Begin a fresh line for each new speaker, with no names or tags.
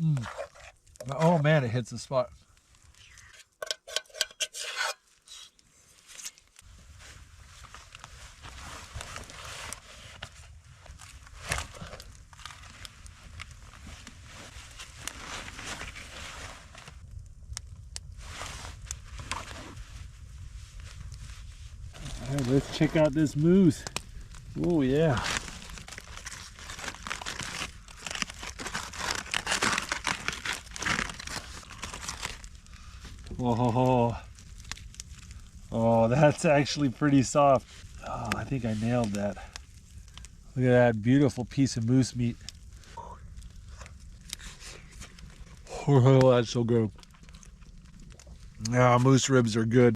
Oh man, it hits the spot.
All right, let's check out this moose. Oh yeah. Oh, oh, that's actually pretty soft. Oh, I think I nailed that. Look at that beautiful piece of moose meat.
Oh, that's so good. Yeah, moose ribs are good.